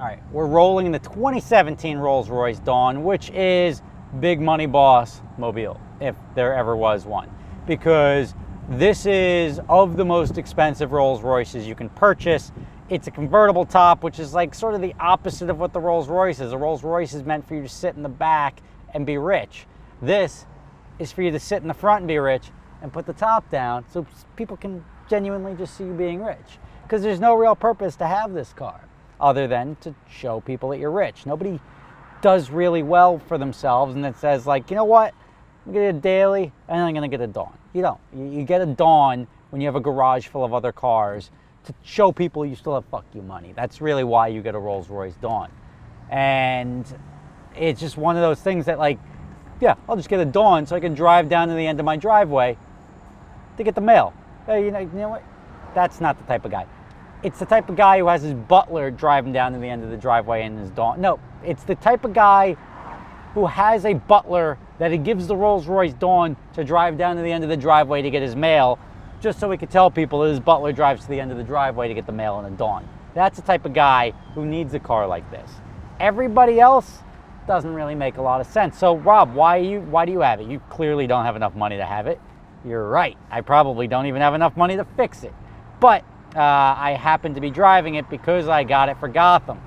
All right, we're rolling in the 2017 Rolls Royce Dawn, which is big money boss mobile, if there ever was one. Because this is of the most expensive Rolls Royces you can purchase. It's a convertible top, which is like sort of the opposite of what the Rolls Royce is. A Rolls Royce is meant for you to sit in the back and be rich. This is for you to sit in the front and be rich and put the top down so people can genuinely just see you being rich. Because there's no real purpose to have this car other than to show people that you're rich. Nobody does really well for themselves and it says like, you know what, I'm gonna get a daily and I'm gonna get a Dawn. You don't. You get a Dawn when you have a garage full of other cars to show people you still have fuck you money. That's really why you get a Rolls Royce Dawn. And it's just one of those things that like, yeah, I'll just get a Dawn so I can drive down to the end of my driveway to get the mail. You know what? That's not the type of guy. It's the type of guy who has his butler driving down to the end of the driveway in his Dawn. No, it's the type of guy who has a butler that he gives the Rolls Royce Dawn to drive down to the end of the driveway to get his mail, just so he could tell people that his butler drives to the end of the driveway to get the mail in a Dawn. That's the type of guy who needs a car like this. Everybody else doesn't really make a lot of sense. So Rob, why do you have it? You clearly don't have enough money to have it. You're right. I probably don't even have enough money to fix it. But I happen to be driving it because I got it for Gotham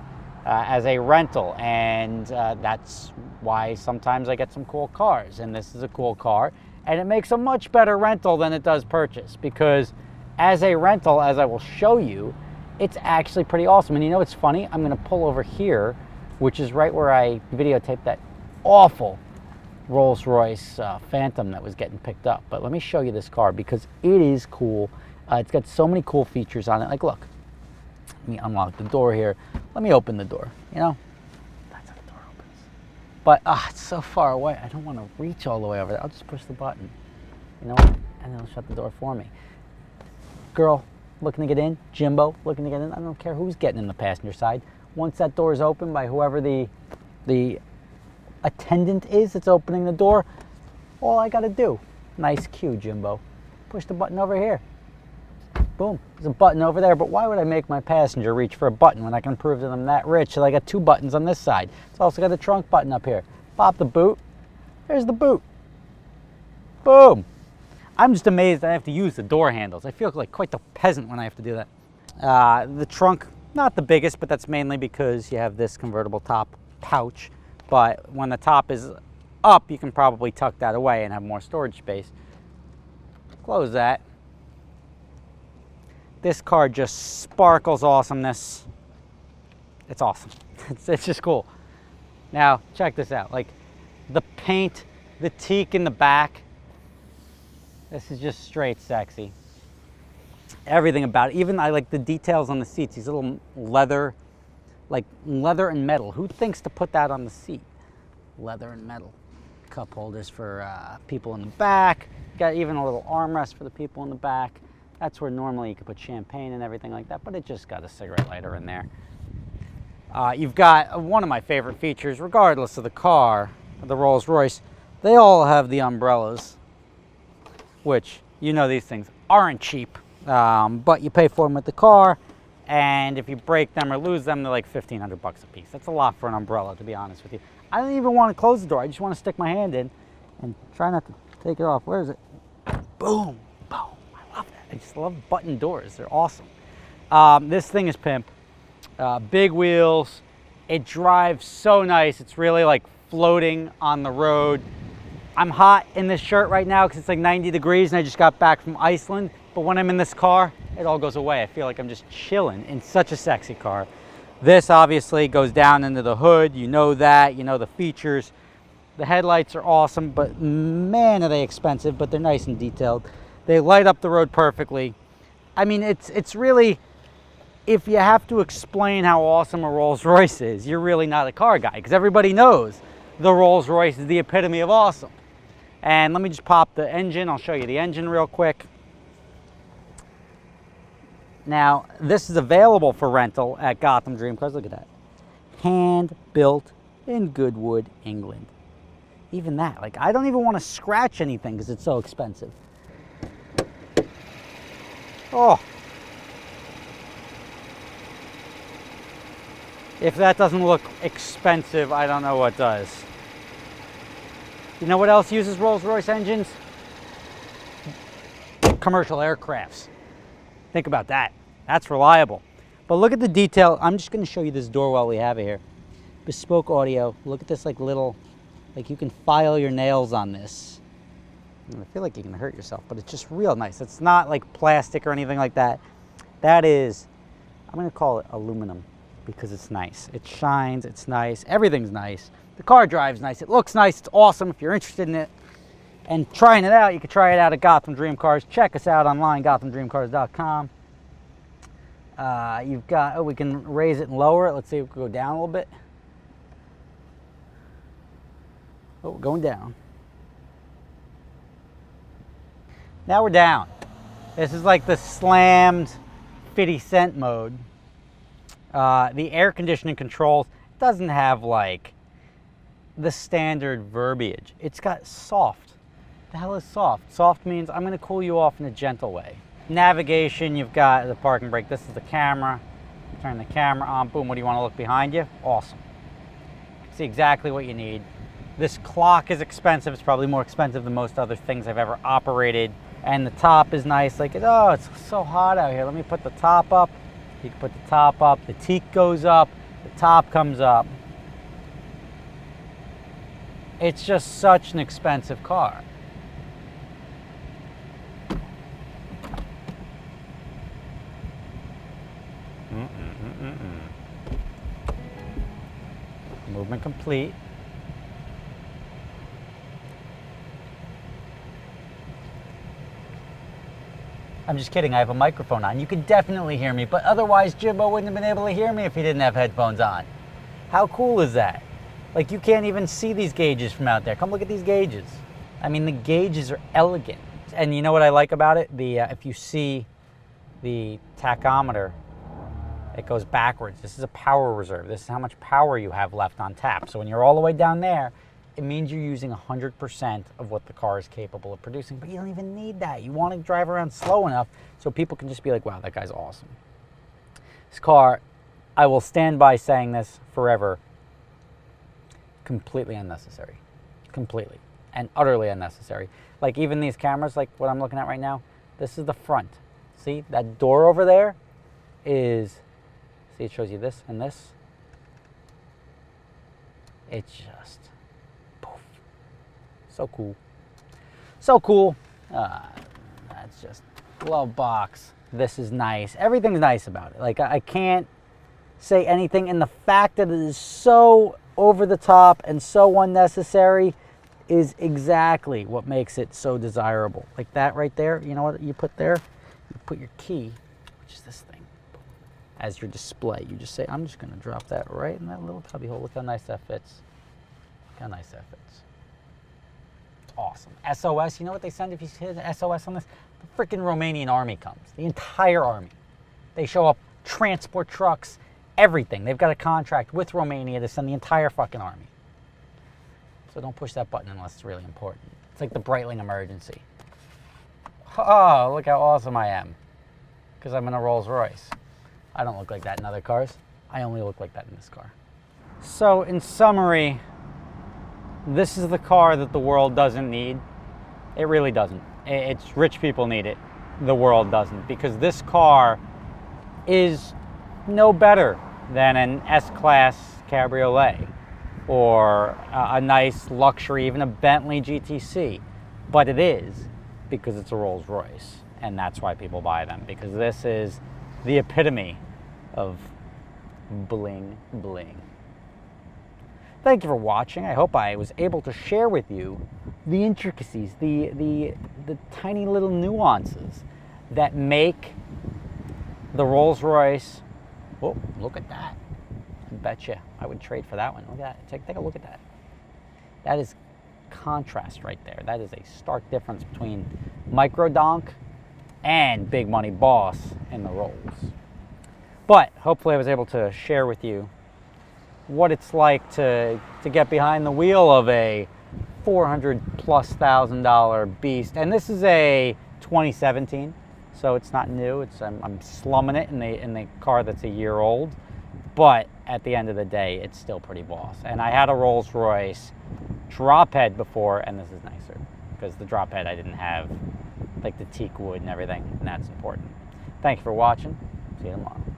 as a rental, and that's why sometimes I get some cool cars, and this is a cool car, and it makes a much better rental than it does purchase, because as a rental, as I will show you, it's actually pretty awesome. And you know what's funny? I'm going to pull over here, which is right where I videotaped that awful Rolls Royce Phantom that was getting picked up. But let me show you this car because it is cool. It's got so many cool features on it. Like, look, let me unlock the door here. Let me open the door, you know? That's how the door opens. But, it's so far away. I don't want to reach all the way over there. I'll just push the button, you know what? And it'll shut the door for me. Girl looking to get in, Jimbo looking to get in. I don't care who's getting in the passenger side. Once that door is open by whoever the attendant is that's opening the door, all I got to do, nice cue, Jimbo, push the button over here. Boom, there's a button over there, but why would I make my passenger reach for a button when I can prove that I'm that rich that I got two buttons on this side? It's also got a trunk button up here. Pop the boot, there's the boot. Boom. I'm just amazed that I have to use the door handles. I feel like quite the peasant when I have to do that. The trunk, not the biggest, but that's mainly because you have this convertible top pouch. But when the top is up, you can probably tuck that away and have more storage space. Close that. This car just sparkles awesomeness. It's awesome. It's just cool. Now, check this out. Like, the paint, the teak in the back, this is just straight sexy. Everything about it. Even I like the details on the seats. These little leather, like leather and metal. Who thinks to put that on the seat? Leather and metal. Cup holders for people in the back. Got even a little armrest for the people in the back. That's where normally you could put champagne and everything like that, but it just got a cigarette lighter in there. You've got one of my favorite features, regardless of the car, the Rolls Royce. They all have the umbrellas, which, you know, these things aren't cheap, but you pay for them with the car, and if you break them or lose them, they're like $1,500 a piece. That's a lot for an umbrella, to be honest with you. I don't even want to close the door. I just want to stick my hand in and try not to take it off. Where is it? Boom, boom. I just love button doors. They're awesome. This thing is pimp. Big wheels. It drives so nice. It's really like floating on the road. I'm hot in this shirt right now because it's like 90 degrees and I just got back from Iceland. But when I'm in this car, it all goes away. I feel like I'm just chilling in such a sexy car. This obviously goes down into the hood. You know that. You know the features. The headlights are awesome, but man, are they expensive, but they're nice and detailed. They light up the road perfectly. I mean, it's really, if you have to explain how awesome a Rolls Royce is, you're really not a car guy, because everybody knows the Rolls Royce is the epitome of awesome. And let me just pop the engine. I'll show you the engine real quick. Now, this is available for rental at Gotham Dream Cars. Look at that. Hand built in Goodwood, England. Even that, like, I don't even want to scratch anything because it's so expensive. Oh. If that doesn't look expensive, I don't know what does. You know what else uses Rolls Royce engines? Commercial aircrafts. Think about that. That's reliable. But look at the detail. I'm just going to show you this door while we have it here. Bespoke audio. Look at this like little, like you can file your nails on this. I feel like you can hurt yourself, but it's just real nice. It's not like plastic or anything like that. That is, I'm going to call it aluminum because it's nice. It shines, it's nice, everything's nice. The car drives nice, it looks nice, it's awesome. If you're interested in it and trying it out, you can try it out at Gotham Dream Cars. Check us out online, gothamdreamcars.com. You've got, oh, we can raise it and lower it. Let's see if we can go down a little bit. Oh, we're going down. Now we're down. This is like the slammed 50 cent mode. The air conditioning controls doesn't have like the standard verbiage. It's got soft. The hell is soft? Soft means I'm going to cool you off in a gentle way. Navigation, you've got the parking brake. This is the camera. Turn the camera on. Boom. What do you want to look behind you? Awesome. See exactly what you need. This clock is expensive. It's probably more expensive than most other things I've ever operated. And the top is nice. Like, oh, it's so hot out here. Let me put the top up. You can put the top up. The teak goes up. The top comes up. It's just such an expensive car. Movement complete. I'm just kidding, I have a microphone on. You can definitely hear me, but otherwise Jimbo wouldn't have been able to hear me if he didn't have headphones on. How cool is that? Like, you can't even see these gauges from out there. Come look at these gauges. I mean, the gauges are elegant. And you know what I like about it? If you see the tachometer, it goes backwards. This is a power reserve. This is how much power you have left on tap. So when you're all the way down there, it means you're using 100% of what the car is capable of producing, but you don't even need that. You want to drive around slow enough so people can just be like, wow, that guy's awesome. This car, I will stand by saying this forever, completely unnecessary. Completely and utterly unnecessary. Like even these cameras, like what I'm looking at right now, this is the front. See, that door over there is, see, it shows you this and this. It's just, so cool. So cool. That's just glove box. This is nice. Everything's nice about it. Like, I can't say anything. And the fact that it is so over the top and so unnecessary is exactly what makes it so desirable. Like that right there, you know what you put there? You put your key, which is this thing, as your display. You just say, I'm just going to drop that right in that little cubby hole. Look how nice that fits. Look how nice that fits. Awesome. SOS, you know what they send if you hit SOS on this? The freaking Romanian army comes. The entire army. They show up, transport trucks, everything. They've got a contract with Romania to send the entire fucking army. So don't push that button unless it's really important. It's like the Breitling emergency. Oh, look how awesome I am. Because I'm in a Rolls Royce. I don't look like that in other cars. I only look like that in this car. So in summary, this is the car that the world doesn't need. It really doesn't. It's rich people need it. The world doesn't. Because this car is no better than an S-Class Cabriolet or a nice luxury, even a Bentley GTC. But it is because it's a Rolls Royce. And that's why people buy them. Because this is the epitome of bling bling. Thank you for watching. I hope I was able to share with you the intricacies, the tiny little nuances that make the Rolls Royce. Whoa, look at that. I betcha I would trade for that one. Look at that. Take a look at that. That is contrast right there. That is a stark difference between Micro Donk and Big Money Boss in the Rolls. But hopefully I was able to share with you what it's like to get behind the wheel of a $400,000+ beast. And this is a 2017, so it's not new. I'm slumming it in the car that's a year old. but at the end of the day, it's still pretty boss. And I had a Rolls Royce drop head before, and this is nicer because the drop head I didn't have like the teak wood and everything, and that's important. Thank you for watching. See you tomorrow.